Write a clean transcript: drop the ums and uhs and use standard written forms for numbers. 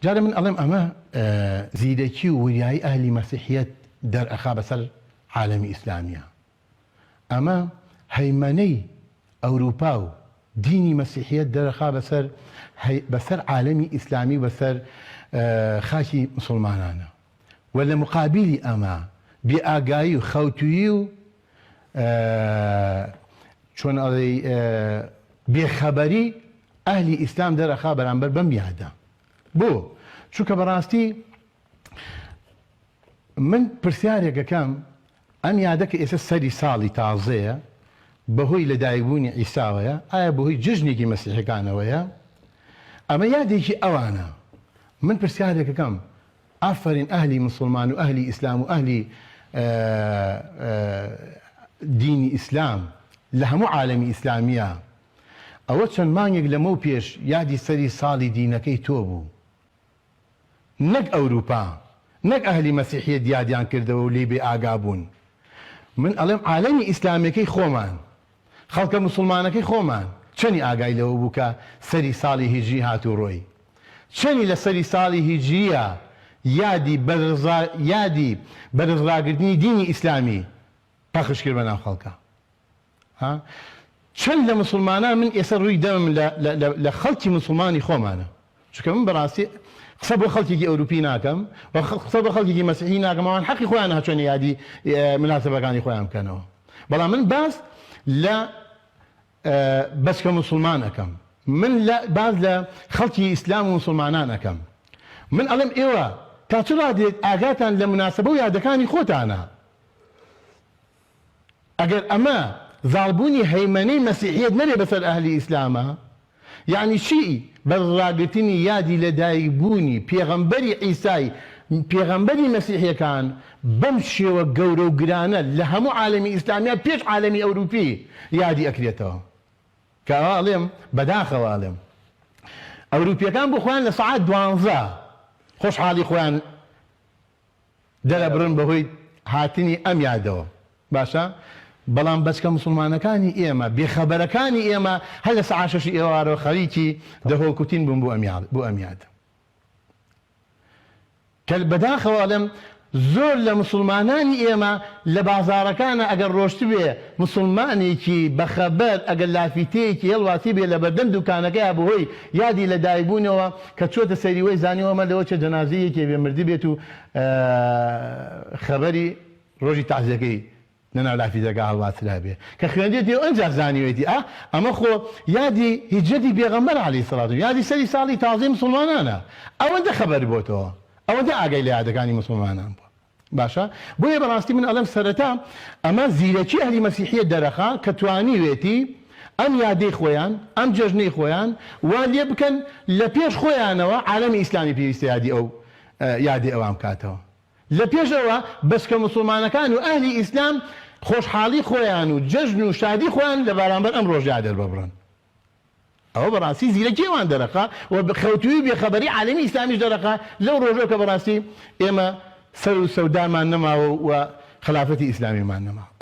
جارە من ئەڵێم ئەمە زیرەکی و وریایی ئەهلی مەسیحیەت دەرئەخا بەسەر عالەمی ئیسلامیە. ئەمە هەیمەنەی ئەوروپا و دینی مەسیحیەت دەرەخا بەسەر عالەمی ئیسلامی بەسەر خاکی مسلمانانە و لە مقابلی ئەمە بێئاگایی و خەوتویی و چۆن ئەڵێ بێخەبەری ئەهلی ئیسلام دەرەخا بەرامبەر بەم یادە. بۆ چونکە بەڕاستی من پرسیارێکەکەم ئەم یادە کە ئێستا سەری ساڵی تازەیە بەهۆی لەدایکبوونی عیساوەیە، ئایا بەهۆی جژنێکی مەسیحەکانەوەیە؟ ئەمە یادێکی ئەوانە. من پرسیارێکەکەم ئافرین ئەهلی مسلمان و ئەهلی ئیسلام و ئەهلی دینی ئیسلام لە هەموو عالەمی ئیسلامیە ئەوە چەند مانگێک لەمە پێش یادی سەری ساڵی دینەکەی تۆ بوو، نەک ئەوروپا، نەک ئەهلی مەسیحیەت یادیان کردەوە و لێ بێ ئاگا بوون. من ئەڵێم عالەمی ئیسلامەکەی خۆمان، خەڵکە مسلمانەکەی خۆمان چەنی ئاگای لەوە بوو کە سەری ساڵی هیجری هاتوو ڕۆی، چەنی لە سەری ساڵی هیجریە یادی بەرزڕاگرتنی دینی ئیسلامی پەخش کرد بەناو خەڵکە. چەند لە مسلمانان من ئێستا ڕووی دەمم لە خەڵکی مسلمانی خۆمانە، چونکە من بەڕاستی قسە بۆ خەڵکێکی ئەوروپی ناکەم و قسە بۆ خەڵکێکی مەسیحی ناکەم، ئەوان حەقی خۆیان هەچۆنی یادی مناسبەکانی خۆیان بکەنەوە. بەڵام من باس لە بەچکە مسلمان ئەەکەم، من باز لە خەڵکی ئیسلام و مسلمانان ئەەکەم. من ئەڵێم ئێوە تا چ ڕادێت ئاگاتان لە مناسبە و یادەکانی خۆتانە. ئەگەر ئەمە زاڵبوونی هەیمەنەی مەسیحیەت نەبێ بەسەر ئەهلی ئیسلامە، یعنی چی؟ بەرڕاگرتنی یادی لەدایکبوونی پێغەمبەری عیسای پێغەمبەری مەسیحیەکان بەم شێوە گەورە و گرانە لە هەموو عالەمی ئیسلامیە پێش عالەمی ئەوروپی یادی ئەکرێتەوە. کە ئەڵێم بەداخەوە ئەڵێم ئەوروپیەکان بۆ خۆیان لە سەعات 12 خۆشحاڵی خۆیان دەرەبڕن بەهۆی هاتنی ئەم یادەوە، باشە؟ بەڵام بەچکە مسلمانەکانی ئێمە بێخەبەرەکانی ئێمە هەر لە سەعات 6 ئێوارەوە خەریکی دەهۆڵکوتین بوون بۆ ئەم یادە. کە بەداخەوە ئەڵێم زۆر لە مسلمانانی ئێمە لە بازارەکانە ئەگەر ڕۆشت بێ مسلمانێکی بەخەبەر ئەگەر لافیتەیەکی هێڵواتی بێ لە بەردەم دوکانەکەیە بەهۆی یادی لەدایکبوونەوە کە چۆتە سەریوەی زانیوەمە لەوە چه جەنازەیەکی بێ مردی بێت و خەبەری ڕۆژی تەعزیەکەی لەناو لافیتەکە هەڵواترا بێ کە خوێندێتی ئەنجا زانیوێتی ئەمە خۆ یادی هیجرەتی پێغەمبەر عەلەیهی سەڵات و یادی سەری ساڵی تازەی مسلمانانە. ئەوەندە خەبەر بۆتەوە، ئەوەندە ئاگای لە یادەکانی مسلمانان بووە. باشە؟ بۆیە بەڕاستی من ئەڵێم سەرەتا ئەمە زیرەکی ئەهلی مەسیحیەت دەرەخا کە توانیوێتی ئەم یادەی خۆیان، ئەم جەژنەی خۆیان وا لێ بکەن لە پێش خۆیانەوە عالەمی ئیسلامی پێویستە یادی ئەوام کاتەوە. لە پێشەوە بەچکە مسلمانەکان و ئەهلی ئیسلام خۆشحاڵی خۆیان و جەژن و شادی خۆیان لە بەرامبەر ئەم ڕۆژە دەرببڕن. ئەوە بەڕاستی زیرەکیێوان دەرەخا و خەوتووی بێخەبەری عالەمی ئیسلامیش دەرەخا لەو ڕۆژەوە کە بەڕاستی ئێمە سەر و سەودامان نەماوە و خلافەتی ئیسلامیمان نەماوە.